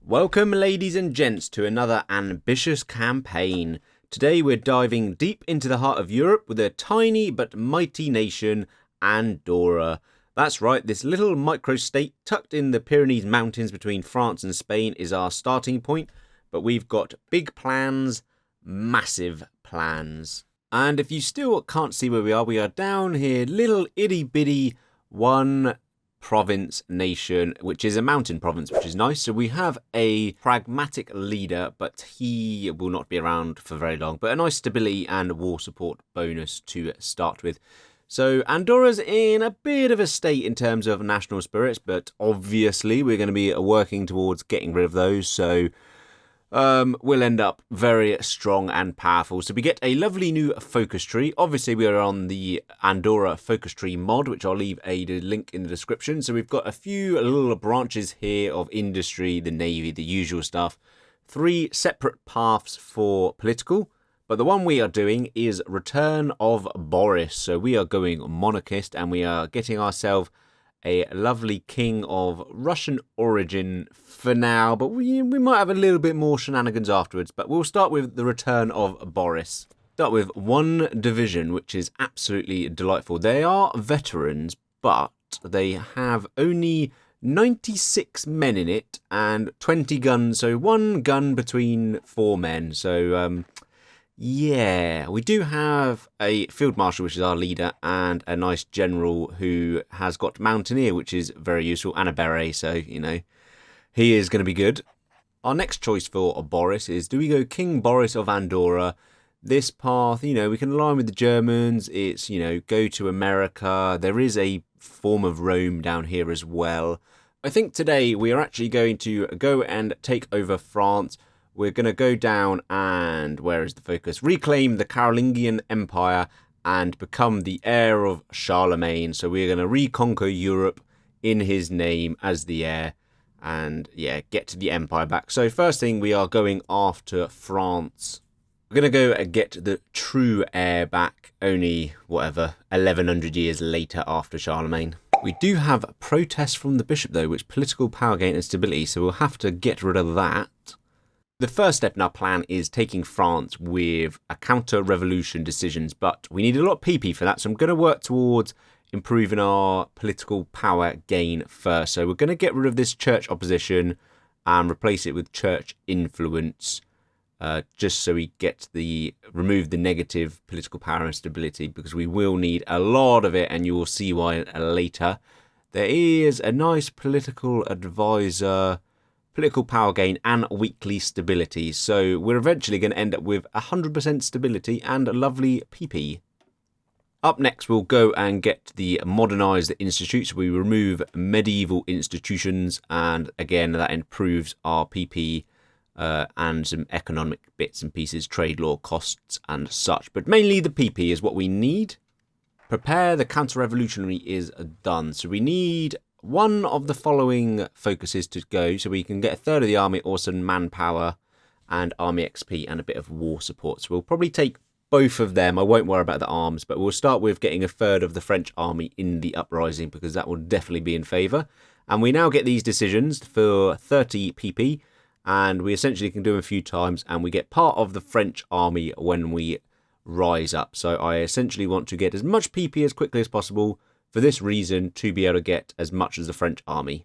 Welcome, ladies and gents, to another ambitious campaign. Today we're diving deep into the heart of Europe with a tiny but mighty nation, Andorra. That's right, this little micro-state tucked in the Pyrenees Mountains between France and Spain is our starting point, but we've got big plans, massive plans. And if you still can't see where we are down here, little itty-bitty one province nation, which is a mountain province, which is nice. So we have a pragmatic leader, but he will not be around for very long, but a nice stability and war support bonus to start with. So Andorra's in a bit of a state in terms of national spirits, but obviously we're going to be working towards getting rid of those, so we'll end up very strong and powerful. So we get a lovely new focus tree. Obviously, we are on the Andorra focus tree mod, which I'll leave a link in the description. So we've got a few little branches here of industry, the navy, the usual stuff. 3 separate paths for political. But the one we are doing is Return of Boris. So we are going monarchist and we are getting ourselves a lovely king of Russian origin for now, but we might have a little bit more shenanigans afterwards. But we'll start with the Return of Boris. Start with one division, which is absolutely delightful. They are veterans, but they have only 96 men in it and 20 guns, so 1 gun between 4 men. So yeah, we do have a field marshal, which is our leader, and a nice general who has got mountaineer, which is very useful, and a beret, so, you know, he is going to be good. Our next choice for Boris is, do we go King Boris of Andorra? This path, you know, we can align with the Germans. It's, you know, go to America. There is a form of Rome down here as well. I think today we are actually going to go and take over France. We're going to go down and, where is the focus? Reclaim the Carolingian Empire and become the heir of Charlemagne. So we're going to reconquer Europe in his name as the heir and, yeah, get to the empire back. So first thing, we are going after France. We're going to go and get the true heir back only, 1100 years later after Charlemagne. We do have protests from the bishop, though, which political power gain and stability, so we'll have to get rid of that. The first step in our plan is taking France with a counter-revolution decisions, but we need a lot of PP for that, so I'm going to work towards improving our political power gain first. So we're going to get rid of this church opposition and replace it with church influence, just so we remove the negative political power and stability, because we will need a lot of it, and you will see why later. There is a nice political advisor, political power gain and weekly stability. So we're eventually going to end up with 100% stability and a lovely PP. Up next, we'll go and get the modernized institutes. We remove medieval institutions, and again, that improves our PP and some economic bits and pieces, trade law costs and such. But mainly the PP is what we need. Prepare the counter-revolutionary is done. So we need one of the following focuses to go, so we can get a third of the army, or some manpower and army XP and a bit of war support. So we'll probably take both of them. I won't worry about the arms, but we'll start with getting a third of the French army in the uprising, because that will definitely be in favour. And we now get these decisions for 30 PP, and we essentially can do them a few times, and we get part of the French army when we rise up. So I essentially want to get as much PP as quickly as possible, for this reason, to be able to get as much as the French army.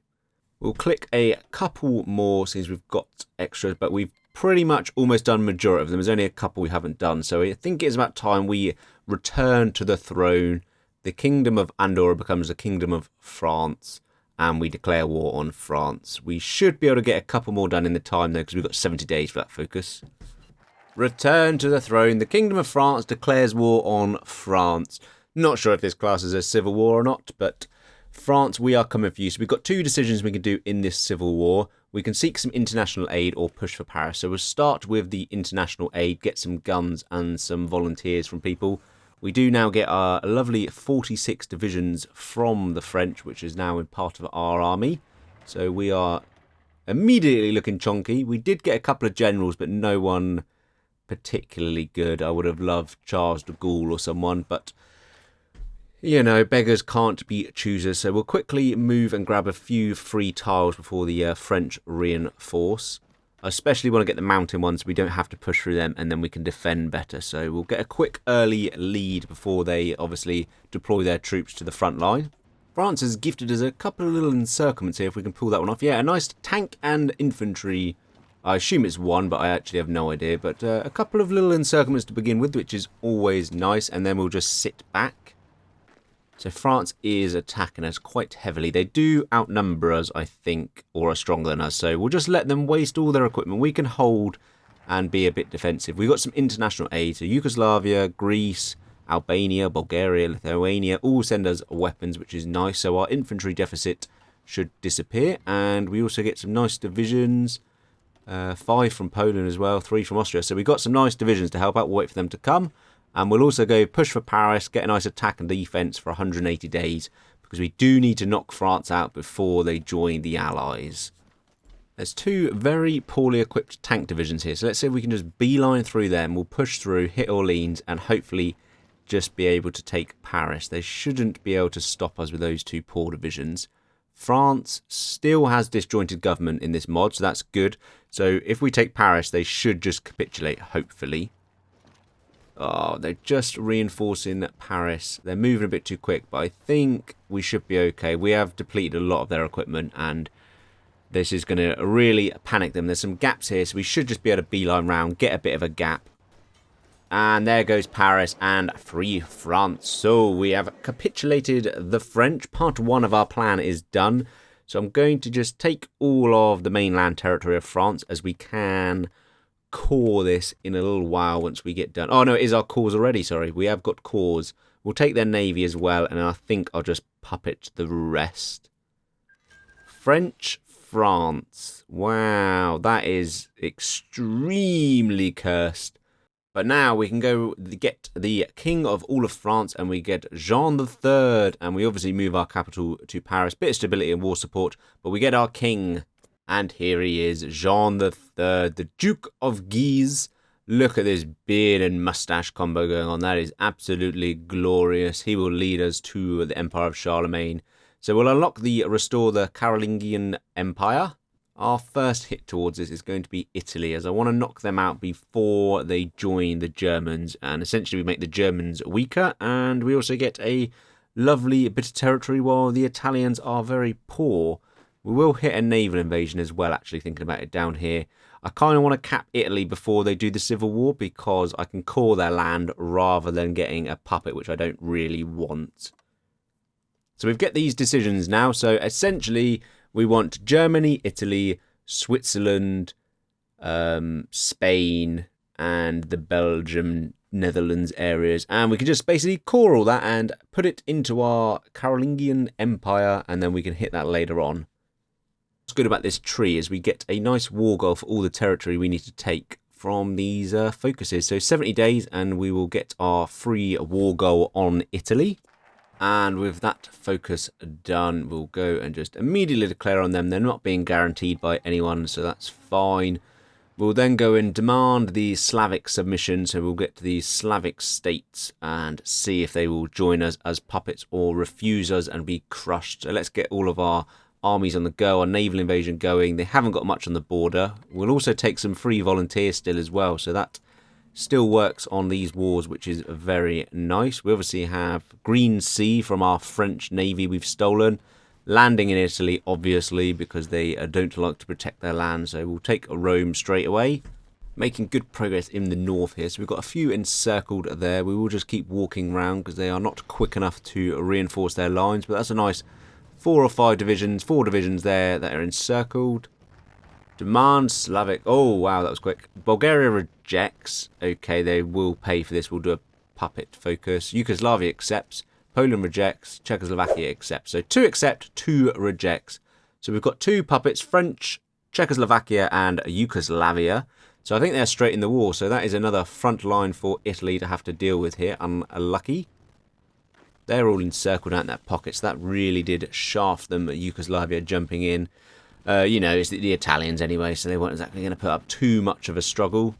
We'll click a couple more since we've got extras, but we've pretty much almost done majority of them. There's only a couple we haven't done, so I think it's about time we return to the throne. The Kingdom of Andorra becomes the Kingdom of France, and we declare war on France. We should be able to get a couple more done in the time, though, because we've got 70 days for that focus. Return to the throne. The Kingdom of France declares war on France. Not sure if this class is a civil war or not, but France, we are coming for you. So we've got 2 decisions we can do in this civil war. We can seek some international aid or push for Paris. So we'll start with the international aid, get some guns and some volunteers from people. We do now get our lovely 46 divisions from the French, which is now in part of our army. So we are immediately looking chonky. We did get a couple of generals, but no one particularly good. I would have loved Charles de Gaulle or someone, but You know, beggars can't be choosers, so we'll quickly move and grab a few free tiles before the French reinforce. I especially want to get the mountain ones so we don't have to push through them, and then we can defend better. So we'll get a quick early lead before they obviously deploy their troops to the front line. France has gifted us a couple of little encirclements here if we can pull that one off. Yeah, a nice tank and infantry. I assume it's one, but I actually have no idea. But a couple of little encirclements to begin with, which is always nice, and then we'll just sit back. So France is attacking us quite heavily. They do outnumber us, I think, or are stronger than us. So we'll just let them waste all their equipment. We can hold and be a bit defensive. We've got some international aid. So Yugoslavia, Greece, Albania, Bulgaria, Lithuania all send us weapons, which is nice. So our infantry deficit should disappear. And we also get some nice divisions. 5 from Poland as well, 3 from Austria. So we've got some nice divisions to help out. We'll wait for them to come. And we'll also go push for Paris, get a nice attack and defence for 180 days. Because we do need to knock France out before they join the Allies. There's 2 very poorly equipped tank divisions here. So let's see if we can just beeline through them. We'll push through, hit Orleans, and hopefully just be able to take Paris. They shouldn't be able to stop us with those 2 poor divisions. France still has disjointed government in this mod, so that's good. So if we take Paris, they should just capitulate, hopefully. Oh, they're just reinforcing Paris. They're moving a bit too quick, but I think we should be okay. We have depleted a lot of their equipment, and this is going to really panic them. There's some gaps here, so we should just be able to beeline round, get a bit of a gap. And there goes Paris and free France. So we have capitulated the French. Part 1 of our plan is done. So I'm going to just take all of the mainland territory of France as we can core this in a little while once we get done. Oh no, it is our cores already, sorry. We have got cores. We'll take their navy as well, and I think I'll just puppet the rest. French France. Wow, that is extremely cursed. But now we can go get the king of all of France, and we get Jean III, and we obviously move our capital to Paris. Bit of stability and war support, but we get our king. And here he is, Jean III, the Duke of Guise. Look at this beard and mustache combo going on. That is absolutely glorious. He will lead us to the Empire of Charlemagne. So we'll unlock restore the Carolingian Empire. Our first hit towards this is going to be Italy, as I want to knock them out before they join the Germans. And essentially we make the Germans weaker, and we also get a lovely bit of territory while the Italians are very poor. We will hit a naval invasion as well, actually, thinking about it down here. I kind of want to cap Italy before they do the civil war, because I can core their land rather than getting a puppet, which I don't really want. So we've got these decisions now. So essentially, we want Germany, Italy, Switzerland, Spain, and the Belgium, Netherlands areas. And we can just basically core all that and put it into our Carolingian Empire, and then we can hit that later on. What's good about this tree is we get a nice war goal for all the territory we need to take from these focuses. So 70 days and we will get our free war goal on Italy. And with that focus done, we'll go and just immediately declare on them. They're not being guaranteed by anyone, so that's fine. We'll then go and demand the Slavic submission. So we'll get to the Slavic states and see if they will join us as puppets or refuse us and be crushed. So let's get all of our armies on the go, our naval invasion going. They haven't got much on the border. We'll also take some free volunteers still as well, so that still works on these wars, which is very nice. We obviously have Green Sea from our French navy we've stolen, landing in Italy obviously because they don't like to protect their land. So we'll take Rome straight away, making good progress in the north here. So we've got a few encircled there. We will just keep walking around because they are not quick enough to reinforce their lines, but that's a nice 4 or 5 divisions, 4 divisions there that are encircled. Demand Slavic. Oh, wow, that was quick. Bulgaria rejects. Okay, they will pay for this. We'll do a puppet focus. Yugoslavia accepts. Poland rejects. Czechoslovakia accepts. So 2 accept, 2 rejects. So we've got 2 puppets, French, Czechoslovakia and Yugoslavia. So I think they're straight in the war. So that is another front line for Italy to have to deal with here. Unlucky. They're all encircled out in that pocket, so that really did shaft them. Yugoslavia jumping in. You know, it's the Italians anyway, so they weren't exactly going to put up too much of a struggle.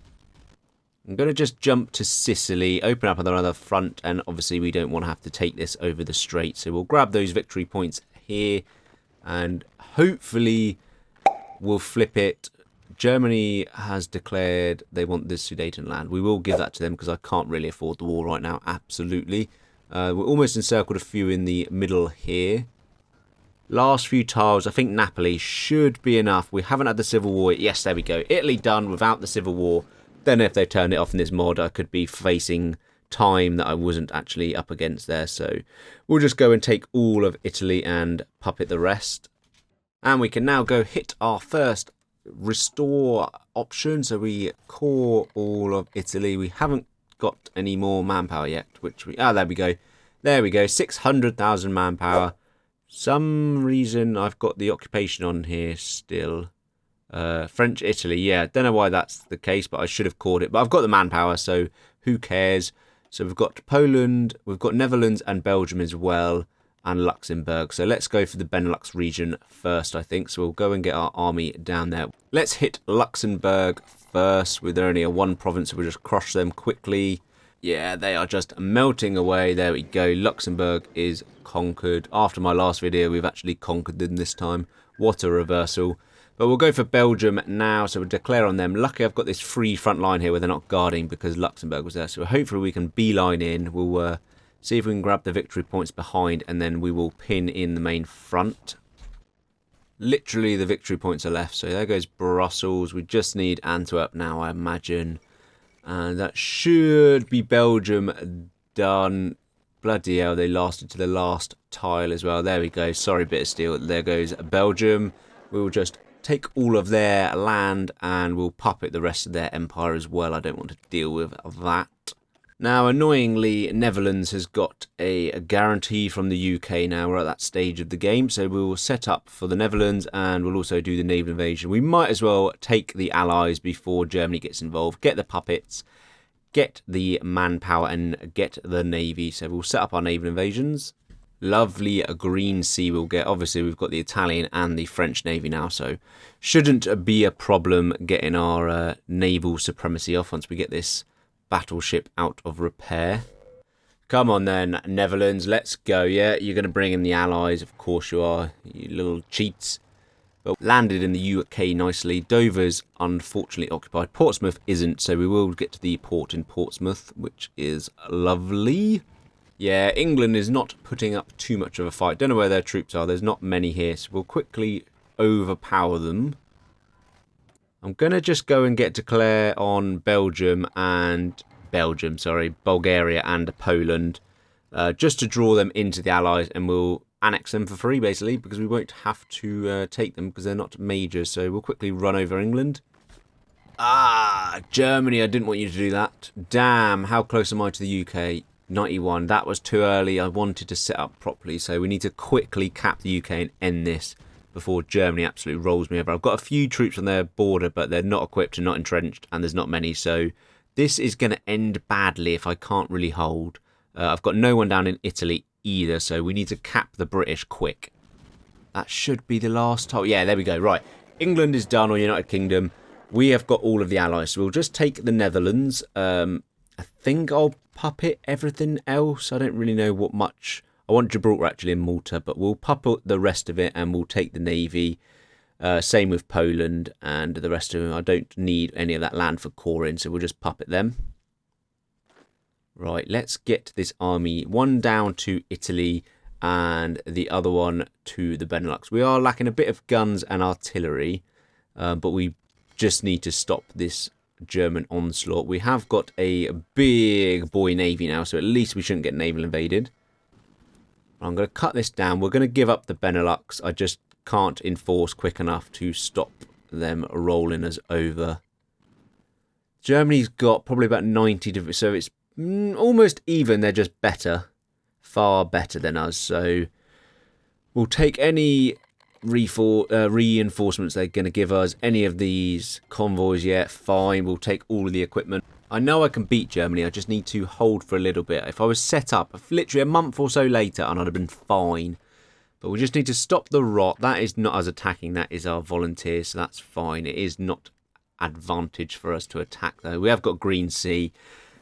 I'm going to just jump to Sicily, open up another front, and obviously we don't want to have to take this over the strait. So we'll grab those victory points here, and hopefully we'll flip it. Germany has declared they want this Sudeten land. We will give that to them because I can't really afford the war right now, absolutely. We're almost encircled a few in the middle here. Last few tiles, I think Napoli should be enough. We haven't had the civil war. Yes, there we go. Italy done without the civil war. Then if they turned it off in this mod, I could be facing time that I wasn't actually up against there. So we'll just go and take all of Italy and puppet the rest. And we can now go hit our first restore option. So we core all of Italy. We haven't got any more manpower yet, which we... there we go. There we go. 600,000 manpower. Some reason I've got the occupation on here still. French Italy, yeah, don't know why that's the case, but I should have called it. But I've got the manpower, so who cares? So we've got Poland, we've got Netherlands and Belgium as well, and Luxembourg. So let's go for the Benelux region first, I think. So we'll go and get our army down there. Let's hit Luxembourg first. With only a one province, so we'll just crush them quickly. Yeah, they are just melting away. There we go. Luxembourg is conquered. After my last video, we've actually conquered them this time. What a reversal. But we'll go for Belgium now, so we'll declare on them. Luckily, I've got this free front line here where they're not guarding because Luxembourg was there. So hopefully we can beeline in. We'll see if we can grab the victory points behind, and then we will pin in the main front. Literally, the victory points are left. So there goes Brussels. We just need Antwerp now, I imagine. And that should be Belgium done. Bloody hell, they lasted to the last tile as well. There we go. Sorry, bit of steel. There goes Belgium. We will just take all of their land and we'll puppet the rest of their empire as well. I don't want to deal with that. Now, annoyingly, Netherlands has got a guarantee from the UK now. We're at that stage of the game, so we will set up for the Netherlands and we'll also do the naval invasion. We might as well take the Allies before Germany gets involved, get the puppets, get the manpower and get the navy. So we'll set up our naval invasions. Lovely green sea we'll get. Obviously, we've got the Italian and the French navy now, so shouldn't be a problem getting our naval supremacy off once we get this battleship out of repair. Come on then, Netherlands, let's go. Yeah, you're going to bring in the Allies. Of course you are, you little cheats. But landed in the UK nicely. Dover's unfortunately occupied. Portsmouth isn't, so we will get to the port in Portsmouth, which is lovely. Yeah, England is not putting up too much of a fight. Don't know where their troops are. There's not many here, so we'll quickly overpower them. I'm going to just go and get declare on Bulgaria and Poland, just to draw them into the Allies, and we'll annex them for free, basically, because we won't have to take them because they're not majors. So we'll quickly run over England. Ah, Germany, I didn't want you to do that. Damn, how close am I to the UK? 91. That was too early. I wanted to set up properly, so we need to quickly cap the UK and end this before Germany absolutely rolls me over. I've got a few troops on their border, but they're not equipped and not entrenched, and there's not many, so this is going to end badly if I can't really hold. I've got no one down in Italy either, so we need to cap the British quick. That should be the last time. Yeah, there we go. Right, England is done, or United Kingdom. We have got all of the allies, so we'll just take the Netherlands. I think I'll puppet everything else. I don't really know what much. I want Gibraltar actually in Malta, but we'll puppet the rest of it and we'll take the navy. Same with Poland and the rest of them. I don't need any of that land for coring, so we'll just puppet them. Right, let's get this army. One down to Italy and the other one to the Benelux. We are lacking a bit of guns and artillery, but we just need to stop this German onslaught. We have got a big boy navy now, so at least we shouldn't get naval invaded. I'm going to cut this down. We're going to give up the Benelux. I just can't enforce quick enough to stop them rolling us over. Germany's got probably about 90, so it's almost even. They're just better, far better than us. So we'll take any reinforcements they're going to give us. Any of these convoys, yeah, fine. We'll take all of the equipment. I know I can beat Germany. I just need to hold for a little bit. If I was set up literally a month or so later, and I'd have been fine. But we just need to stop the rot. That is not us attacking. That is our volunteers, so that's fine. It is not advantage for us to attack, though. We have got Green Sea.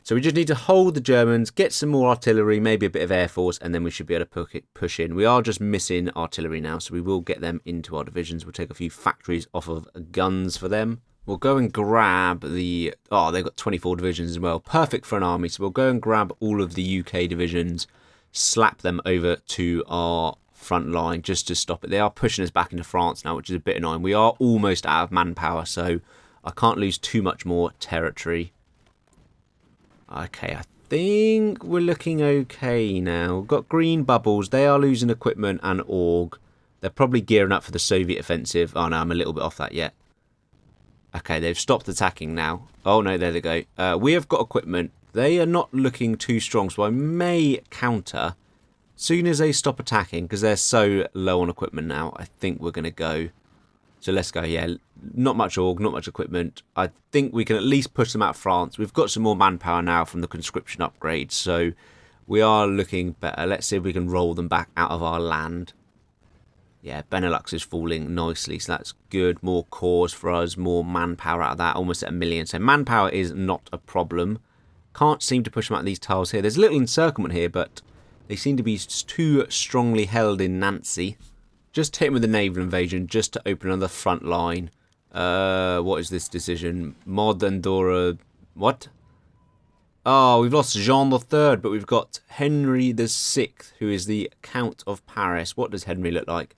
So we just need to hold the Germans, get some more artillery, maybe a bit of air force, and then we should be able to push in. We are just missing artillery now, so we will get them into our divisions. We'll take a few factories off of guns for them. We'll go and grab the... Oh, they've got 24 divisions as well. Perfect for an army. So we'll go and grab all of the UK divisions, slap them over to our front line just to stop it. They are pushing us back into France now, which is a bit annoying. We are almost out of manpower, so I can't lose too much more territory. Okay, I think we're looking okay now. We've got green bubbles. They are losing equipment and org. They're probably gearing up for the Soviet offensive. Oh, no, I'm a little bit off that yet. Okay, they've stopped attacking now. Oh, no, there they go. We have got equipment. They are not looking too strong, so I may counter. Soon as they stop attacking, because they're so low on equipment now, I think we're going to go. So let's go, yeah. Not much org, not much equipment. I think we can at least push them out of France. We've got some more manpower now from the conscription upgrade, so we are looking better. Let's see if we can roll them back out of our land. Yeah, Benelux is falling nicely, so that's good. More cores for us, more manpower out of that, almost at 1 million. So manpower is not a problem. Can't seem to push them out of these tiles here. There's a little encirclement here, but they seem to be too strongly held in Nancy. Just hit him with a naval invasion just to open another front line. What is this decision? Mod Andorra. What? Oh, we've lost Jean III, but we've got Henry VI, who is the Count of Paris. What does Henry look like?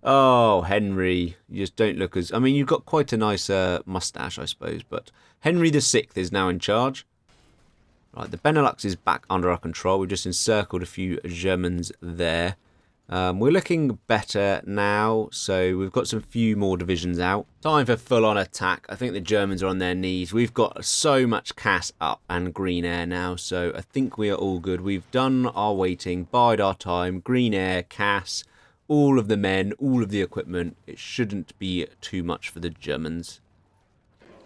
Oh, Henry. You just don't look as... I mean, you've got quite a nice mustache, I suppose, but Henry VI is now in charge. Right, the Benelux is back under our control. We've just encircled a few Germans there. We're looking better now, so we've got some few more divisions out. Time for full-on attack. I think the Germans are on their knees. We've got so much CAS up and green air now, so I think we are all good. We've done our waiting, bide our time, green air, CAS, all of the men, all of the equipment. It shouldn't be too much for the Germans.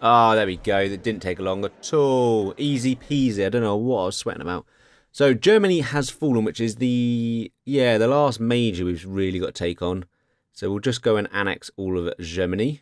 Ah, there we go. That didn't take long at all. Easy peasy. I don't know what I was sweating about. So Germany has fallen, which is the last major we've really got to take on. So we'll just go and annex all of Germany.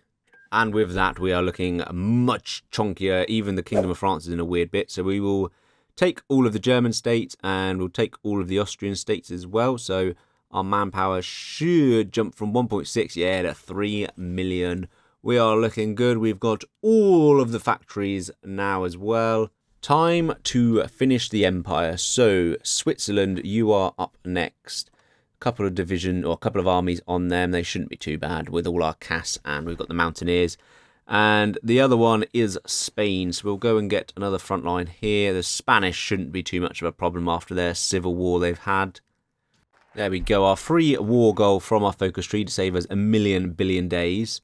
And with that, we are looking much chunkier. Even the Kingdom of France is in a weird bit. So we will take all of the German states and we'll take all of the Austrian states as well. So our manpower should jump from 1.6, to 3 million. We are looking good. We've got all of the factories now as well. Time to finish the empire. So Switzerland, you are up next. A couple of division or a couple of armies on them. They shouldn't be too bad with all our CAS, and we've got the Mountaineers. And the other one is Spain. So we'll go and get another front line here. The Spanish shouldn't be too much of a problem after their civil war they've had. There we go. Our free war goal from our focus tree to save us 1 million billion days.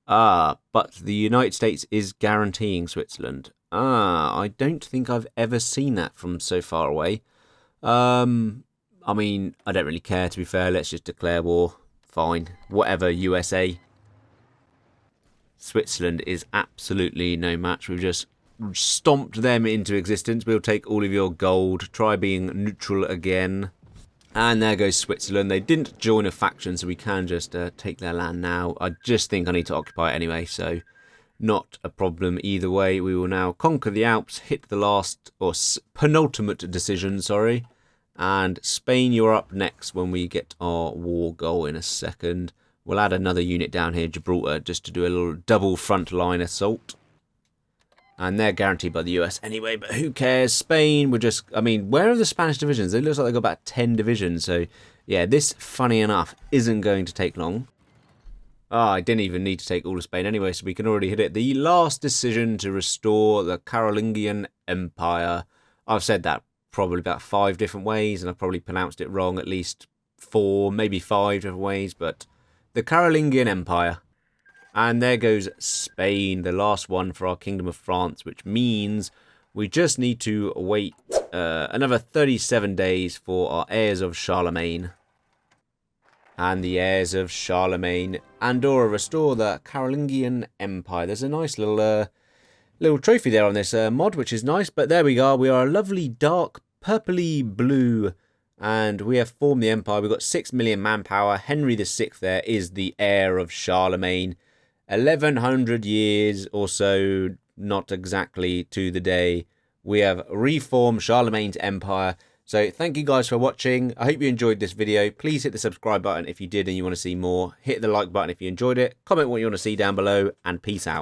But the United States is guaranteeing Switzerland. I don't think I've ever seen that from so far away. I mean, I don't really care, to be fair. Let's just declare war. Fine. Whatever, USA. Switzerland is absolutely no match. We've just stomped them into existence. We'll take all of your gold. Try being neutral again. And there goes Switzerland. They didn't join a faction, so we can just take their land now. I just think I need to occupy it anyway, so... Not a problem either way. We will now conquer the Alps, hit the last, or penultimate decision, sorry. And Spain, you're up next when we get our war goal in a second. We'll add another unit down here, Gibraltar, just to do a little double front line assault. And they're guaranteed by the US anyway, but who cares? Spain, we're just, I mean, where are the Spanish divisions? It looks like they've got about 10 divisions. So, yeah, this, funny enough, isn't going to take long. I didn't even need to take all of Spain anyway, so we can already hit it. The last decision to restore the Carolingian Empire. I've said that probably about 5 different ways, and I've probably pronounced it wrong at least 4, maybe 5 different ways, but the Carolingian Empire. And there goes Spain, the last one for our Kingdom of France, which means we just need to wait another 37 days for our heirs of Charlemagne. And the heirs of Charlemagne. Andorra, restore the Carolingian Empire. There's a nice little trophy there on this mod, which is nice. But there we are. We are a lovely dark purpley blue. And we have formed the empire. We've got 6 million manpower. Henry VI there is the heir of Charlemagne. 1100 years or so, not exactly to the day, we have reformed Charlemagne's empire. So thank you guys for watching. I hope you enjoyed this video. Please hit the subscribe button if you did and you want to see more. Hit the like button if you enjoyed it. Comment what you want to see down below, and peace out.